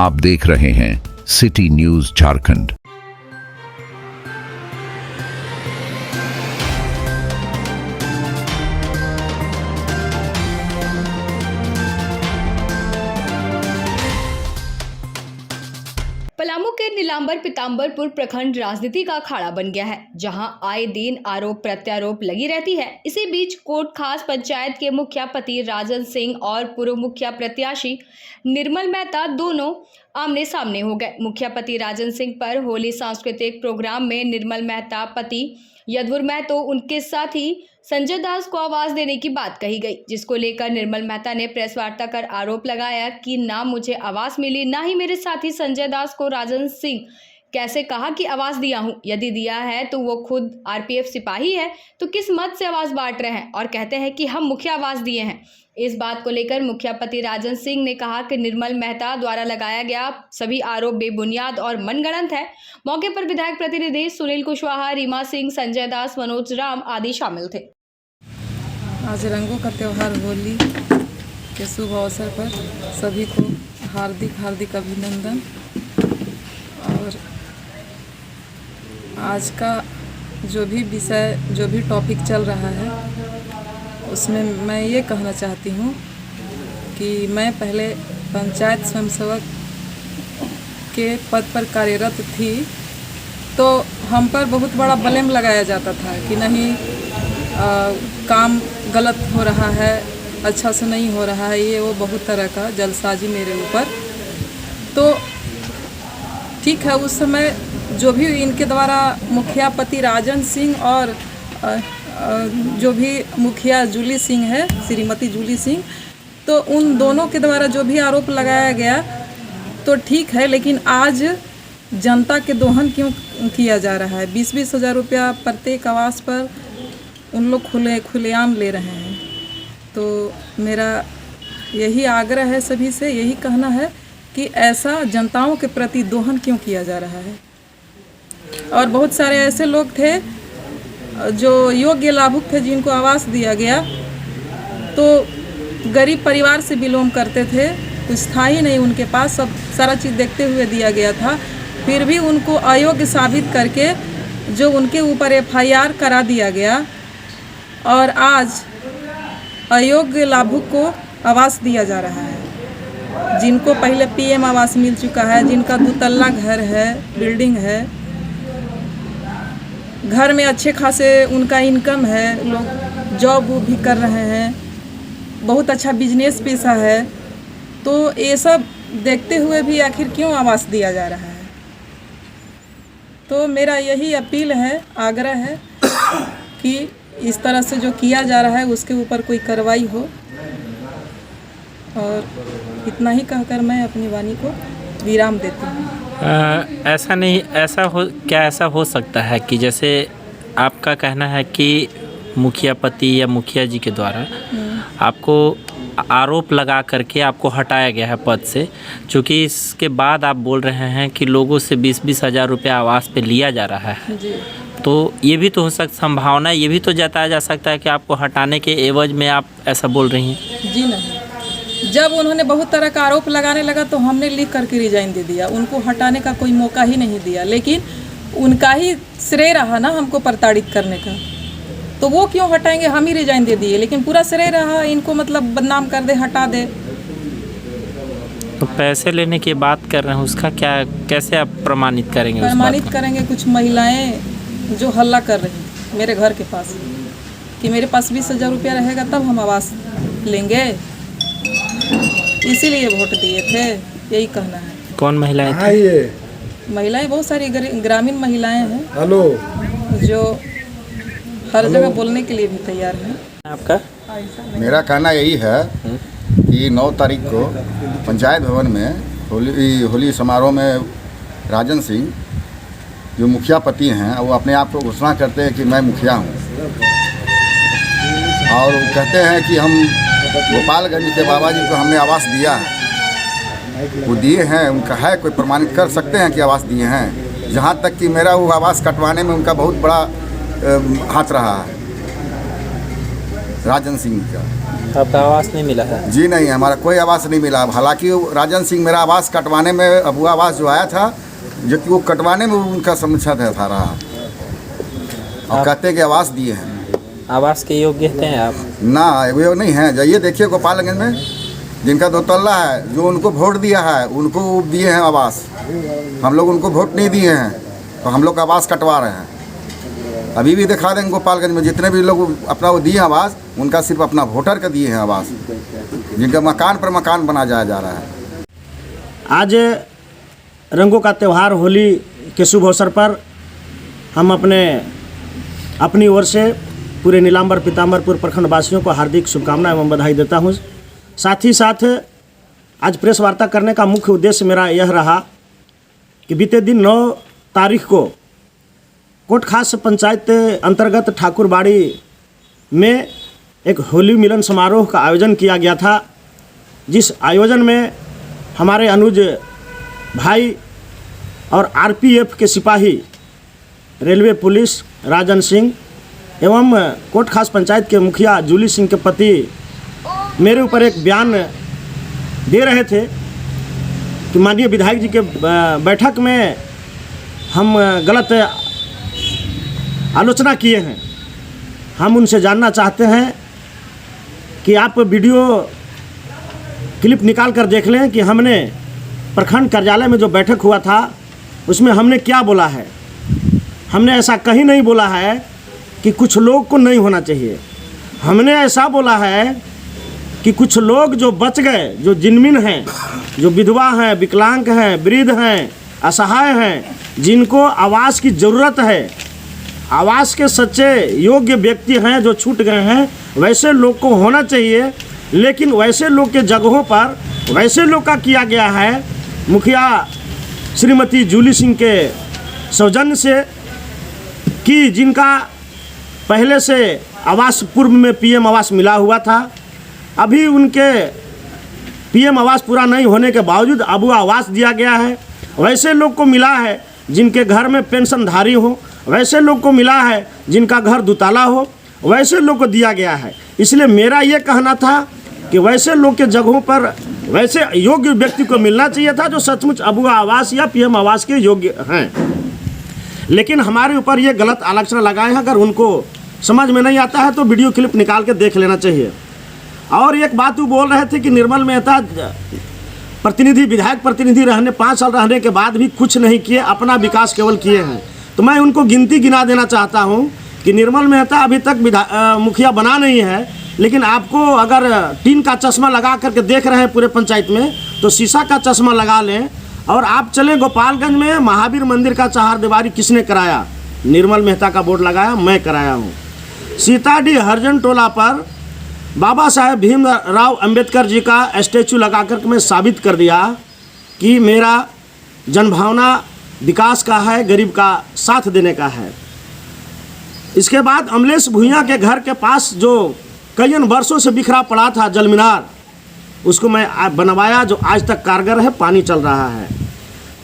आप देख रहे हैं सिटी न्यूज झारखंड। पलामू के नीलांबर पीताम्बरपुर प्रखंड राजनीति का अखाड़ा बन गया है, जहां आए दिन आरोप प्रत्यारोप लगी रहती है। इसी बीच कोट खास पंचायत के मुखिया पति राजन सिंह और पूर्व मुखिया प्रत्याशी निर्मल मेहता दोनों आमने सामने हो गए। मुखिया पति राजन सिंह पर होली सांस्कृतिक प्रोग्राम में निर्मल मेहता पति यदुवर महतो उनके साथी संजय दास को आवाज देने की बात कही गई, जिसको लेकर निर्मल मेहता ने प्रेस वार्ता कर आरोप लगाया कि ना मुझे आवाज मिली, ना ही मेरे साथी संजय दास को राजन सिंह कैसे कहा कि आवाज दिया हूं। यदि दिया है तो वो खुद आरपीएफ सिपाही है, तो किस मत से आवाज बांट रहे हैं और कहते हैं कि हम मुखिया आवाज दिए हैं। इस बात को लेकर मुखिया पति राजन सिंह ने कहा कि निर्मल मेहता द्वारा लगाया गया सभी आरोप बेबुनियाद और मनगढ़ंत है। मौके पर विधायक प्रतिनिधि सुनील कुशवाहा, रीमा सिंह, संजय दास, मनोज राम आदि शामिल थे। आज रंगों का त्यौहार होली के शुभ अवसर पर सभी को हार्दिक हार्दिक अभिनंदन। और आज का जो भी विषय, जो भी टॉपिक चल रहा है, उसमें मैं ये कहना चाहती हूँ कि मैं पहले पंचायत स्वयंसेवक के पद पर कार्यरत थी, तो हम पर बहुत बड़ा ब्लेम लगाया जाता था कि नहीं काम गलत हो रहा है, अच्छा से नहीं हो रहा है, ये वो बहुत तरह का जलसाजी मेरे ऊपर। तो ठीक है, उस समय जो भी इनके द्वारा मुखिया पति राजन सिंह और जो भी मुखिया जूली सिंह है, श्रीमती जूली सिंह, तो उन दोनों के द्वारा जो भी आरोप लगाया गया तो ठीक है, लेकिन आज जनता के दोहन क्यों किया जा रहा है? 20-20 हज़ार रुपया प्रत्येक आवास पर उन लोग खुलेआम ले रहे हैं। तो मेरा यही आग्रह है सभी से, यही कहना है कि ऐसा जनताओं के प्रति दोहन क्यों किया जा रहा है। और बहुत सारे ऐसे लोग थे जो योग्य लाभुक थे, जिनको आवास दिया गया, तो गरीब परिवार से बिलोंग करते थे, कुछ था ही नहीं उनके पास, सब सारा चीज़ देखते हुए दिया गया था, फिर भी उनको अयोग्य साबित करके जो उनके ऊपर एफआईआर करा दिया गया और आज अयोग्य लाभुक को आवास दिया जा रहा है। जिनको पहले पीएम आवास मिल चुका है, जिनका 2 तल्ला घर है, बिल्डिंग है, घर में अच्छे खासे उनका इनकम है, लोग जॉब भी कर रहे हैं, बहुत अच्छा बिजनेस पेशा है, तो ये सब देखते हुए भी आखिर क्यों आवास दिया जा रहा है? तो मेरा यही अपील है, आग्रह है कि इस तरह से जो किया जा रहा है उसके ऊपर कोई कार्रवाई हो। और इतना ही कहकर मैं अपनी वाणी को विराम देती हूँ। ऐसा नहीं, ऐसा हो सकता है कि जैसे आपका कहना है कि मुखिया पति या मुखिया जी के द्वारा आपको आरोप लगा करके आपको हटाया गया है पद से, क्योंकि इसके बाद आप बोल रहे हैं कि लोगों से 20-20 हज़ार रुपया आवास पे लिया जा रहा है जी। तो ये भी तो हो सकता, संभावना ये भी तो जताया जा सकता है कि आपको हटाने के एवज में आप ऐसा बोल रही हैं। जी नहीं, जब उन्होंने बहुत तरह का आरोप लगाने लगा तो हमने लिख करके रिजाइन दे दिया, उनको हटाने का कोई मौका ही नहीं दिया। लेकिन उनका ही श्रेय रहा ना हमको प्रताड़ित करने का, तो वो क्यों हटाएंगे? हम ही रिजाइन दे दिए, लेकिन पूरा श्रेय रहा इनको, मतलब बदनाम कर दे, हटा दे। तो पैसे लेने की बात कर रहे हैं, उसका क्या, कैसे आप प्रमाणित करेंगे? प्रमाणित करेंगे, कुछ महिलाएं जो हल्ला कर रही मेरे घर के पास कि मेरे पास 20 हज़ार रुपया रहेगा तब हम आवास लेंगे, इसीलिए वोट दिए थे, यही कहना है। कौन महिलाएं थी? महिलाएं बहुत सारी ग्रामीण महिलाएं हैं, हेलो, जो हर जगह बोलने के लिए भी तैयार हैं। आपका मेरा कहना यही है कि 9 तारीख को पंचायत भवन में होली समारोह में राजन सिंह जो मुखिया पति हैं, वो अपने आप को घोषणा करते हैं कि मैं मुखिया हूँ, और वो कहते हैं कि हम गोपालगंज के बाबा जी को हमने आवास दिया है। वो दिए हैं, उनका है, कोई प्रमाणित कर सकते हैं कि आवास दिए हैं। जहाँ तक कि मेरा वो आवास कटवाने में उनका बहुत बड़ा हाथ रहा है। राजन सिंह का। आपका आवास नहीं मिला है? जी नहीं, हमारा कोई आवास नहीं मिला। हालांकि राजन सिंह मेरा आवास कटवाने में, अबू आवास जो आया था, जो कि वो कटवाने में उनका समस्या था रहा, और कहते हैं कि आवास दिए हैं। आवास के योग्य हैं आप? ना, वो नहीं है। जाइए देखिए गोपालगंज में जिनका 2 तल्ला है, जो उनको वोट दिया है उनको दिए हैं आवास। हम लोग उनको वोट नहीं दिए हैं, तो हम लोग आवास कटवा रहे हैं। अभी भी दिखा देंगे गोपालगंज में जितने भी लोग अपना वो दिए आवास, उनका सिर्फ अपना वोटर का दिए हैं आवास, जिनका मकान पर मकान बना जा रहा है। आज रंगों का त्यौहार होली के शुभ अवसर पर हम अपनी ओर से पूरे नीलांबर पीताम्बरपुर प्रखंड वासियों को हार्दिक शुभकामनाएं एवं बधाई देता हूं। साथ ही साथ आज प्रेस वार्ता करने का मुख्य उद्देश्य मेरा यह रहा कि बीते दिन 9 तारीख को कोट खास पंचायत अंतर्गत ठाकुरबाड़ी में एक होली मिलन समारोह का आयोजन किया गया था, जिस आयोजन में हमारे अनुज भाई और आरपीएफ के सिपाही, रेलवे पुलिस राजन सिंह एवं कोट खास पंचायत के मुखिया जूली सिंह के पति मेरे ऊपर एक बयान दे रहे थे कि माननीय विधायक जी के बैठक में हम गलत आलोचना किए हैं। हम उनसे जानना चाहते हैं कि आप वीडियो क्लिप निकाल कर देख लें कि हमने प्रखंड कार्यालय में जो बैठक हुआ था उसमें हमने क्या बोला है। हमने ऐसा कहीं नहीं बोला है कि कुछ लोग को नहीं होना चाहिए। हमने ऐसा बोला है कि कुछ लोग जो बच गए, जो जिनमिन हैं, जो विधवा हैं, विकलांग हैं, वृद्ध हैं, असहाय हैं, जिनको आवास की ज़रूरत है, आवास के सच्चे योग्य व्यक्ति हैं जो छूट गए हैं, वैसे लोग को होना चाहिए। लेकिन वैसे लोग के जगहों पर वैसे लोग का किया गया है मुखिया श्रीमती जूली सिंह के सौजन्य से, कि जिनका पहले से आवास पूर्व में पीएम आवास मिला हुआ था, अभी उनके पीएम आवास पूरा नहीं होने के बावजूद अब आवास दिया गया है। वैसे लोग को मिला है जिनके घर में पेंशनधारी हो, वैसे लोग को मिला है जिनका घर दुताला हो, वैसे लोग को दिया गया है। इसलिए मेरा ये कहना था कि वैसे लोग के जगहों पर वैसे योग्य व्यक्ति को मिलना चाहिए था जो सचमुच अबू आवास या पीएम आवास के योग्य हैं। लेकिन हमारे ऊपर ये गलत आलोचना लगाए हैं। अगर उनको समझ में नहीं आता है तो वीडियो क्लिप निकाल के देख लेना चाहिए। और एक बात वो बोल रहे थे कि निर्मल मेहता प्रतिनिधि, विधायक प्रतिनिधि रहने 5 साल रहने के बाद भी कुछ नहीं किए, अपना विकास केवल किए हैं। तो मैं उनको गिनती गिना देना चाहता हूं कि निर्मल मेहता अभी तक मुखिया बना नहीं है, लेकिन आपको अगर टीन का चश्मा लगा करके देख रहे हैं पूरे पंचायत में, तो शीशा का चश्मा लगा लें और आप चलें गोपालगंज में महावीर मंदिर का चहारदीवारी किसने कराया? निर्मल मेहता का बोर्ड लगाया, मैं कराया हूँ। सीताडी हरजन टोला पर बाबा साहेब भीमराव अंबेडकर जी का स्टैचू लगा कर मैं साबित कर दिया कि मेरा जनभावना विकास का है, गरीब का साथ देने का है। इसके बाद अमलेश भुइयां के घर के पास जो कई वर्षों से बिखरा पड़ा था जल मीनार, उसको मैं बनवाया, जो आज तक कारगर है, पानी चल रहा है।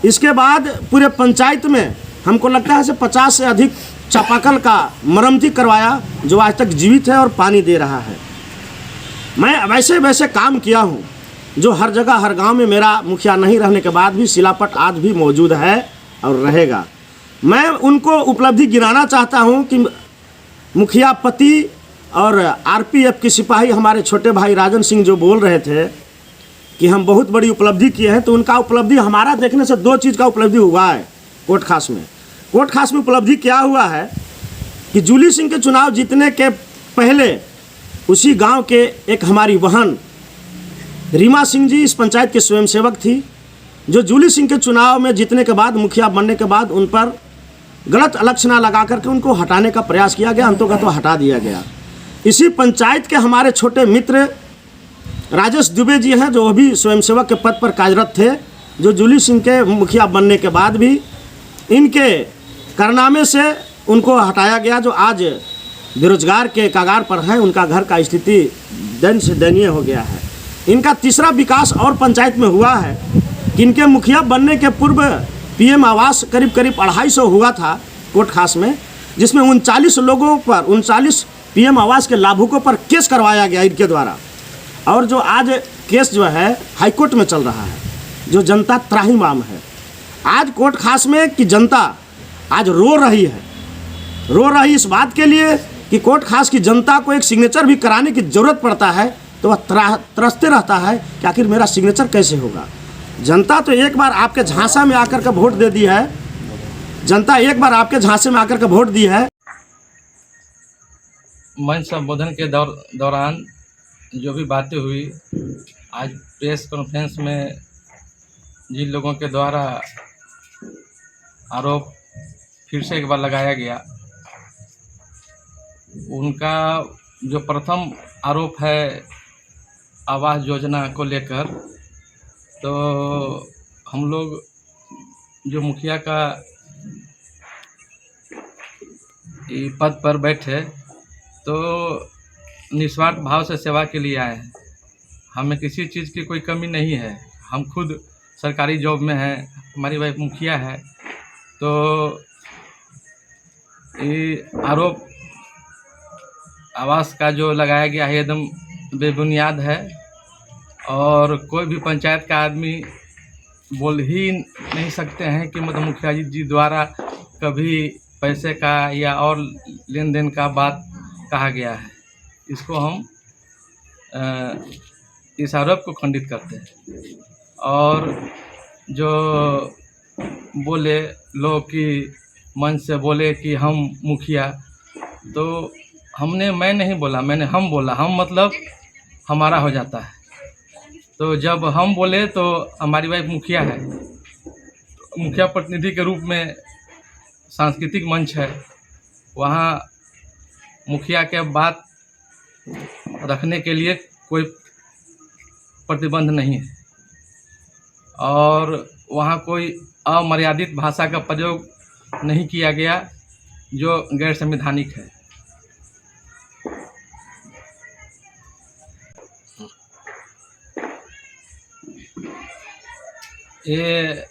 इसके बाद पूरे पंचायत में हमको लगता है 50 से अधिक चापाकल का मरम्मती करवाया, जो आज तक जीवित है और पानी दे रहा है। मैं वैसे वैसे काम किया हूँ जो हर जगह हर गांव में मेरा मुखिया नहीं रहने के बाद भी शिलापट आज भी मौजूद है और रहेगा। मैं उनको उपलब्धि गिनाना चाहता हूँ कि मुखिया पति और आरपीएफ के सिपाही हमारे छोटे भाई राजन सिंह जो बोल रहे थे कि हम बहुत बड़ी उपलब्धि किए हैं, तो उनका उपलब्धि हमारा देखने से 2 चीज़ का उपलब्धि हुआ है कोट खास में। कोट खास में उपलब्धि क्या हुआ है कि जूली सिंह के चुनाव जीतने के पहले उसी गांव के एक हमारी बहन रीमा सिंह जी इस पंचायत के स्वयंसेवक थी, जो जूली सिंह के चुनाव में जीतने के बाद, मुखिया बनने के बाद उन पर गलत आलोचना लगा करके उनको हटाने का प्रयास किया गया, अंततः तो हटा दिया गया। इसी पंचायत के हमारे छोटे मित्र राजेश दुबे जी हैं, जो भी स्वयंसेवक के पद पर कार्यरत थे, जो जूली सिंह के मुखिया बनने के बाद भी इनके कारनामे से उनको हटाया गया, जो आज बेरोजगार के कगार पर हैं। उनका घर का स्थिति दैन से दयनीय हो गया है। इनका तीसरा विकास और पंचायत में हुआ है कि इनके मुखिया बनने के पूर्व पीएम आवास करीब 250 हुआ था कोट खास में, जिसमें 39 लोगों पर 39 पीएम आवास के लाभुकों पर केस करवाया गया इनके द्वारा, और जो आज केस जो है हाईकोर्ट में चल रहा है, जो जनता त्राहिमाम है आज कोर्ट खास में कि जनता आज रो रही इस बात के लिए कि कोर्ट खास की जनता को एक सिग्नेचर भी कराने की ज़रूरत पड़ता है, तो वह त्रसते रहता है कि आखिर मेरा सिग्नेचर कैसे होगा। जनता तो एक बार आपके झांसा में आकर के वोट दे दी है, जनता एक बार आपके झांसे में आकर के वोट दी है। मंच संबोधन के दौरान जो भी बातें हुई, आज प्रेस कॉन्फ्रेंस में जिन लोगों के द्वारा आरोप फिर से एक बार लगाया गया, उनका जो प्रथम आरोप है आवास योजना को लेकर, तो हम लोग जो मुखिया का पद पर बैठे तो निस्वार्थ भाव से सेवा के लिए आए हैं। हमें किसी चीज़ की कोई कमी नहीं है। हम खुद सरकारी जॉब में हैं, हमारी वाइफ मुखिया है। तो ये आरोप आवास का जो लगाया गया है एकदम बेबुनियाद है, और कोई भी पंचायत का आदमी बोल ही नहीं सकते हैं कि मतलब मुखिया जी द्वारा कभी पैसे का या और लेन देन का बात कहा गया है। इसको हम इस आरोप को खंडित करते हैं। और जो बोले लोग कि मंच से बोले कि हम मुखिया, तो मैं नहीं बोला, हम बोला। हम मतलब हमारा हो जाता है। तो जब हम बोले तो हमारी वाइफ मुखिया है, मुखिया प्रतिनिधि के रूप में सांस्कृतिक मंच है, वहाँ मुखिया के बात रखने के लिए कोई प्रतिबंध नहीं है, और वहाँ कोई अमर्यादित भाषा का प्रयोग नहीं किया गया जो गैर संवैधानिक है। ये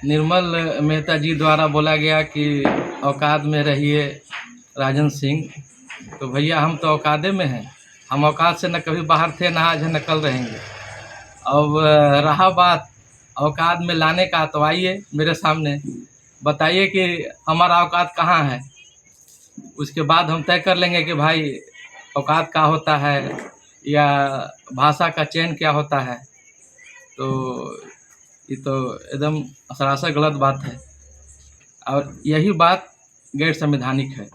निर्मल मेहता जी द्वारा बोला गया कि औकात में रहिए राजन सिंह। तो भैया हम तो औकाते में हैं, हम औकात से न कभी बाहर थे, न आज है न कल रहेंगे। अब रहा बात औकात में लाने का, तो आइए मेरे सामने बताइए कि हमारा औकात कहाँ है। उसके बाद हम तय कर लेंगे कि भाई औकात क्या होता है या भाषा का चयन क्या होता है। तो ये तो एकदम सरासर गलत बात है, और यही बात गैर संवैधानिक है।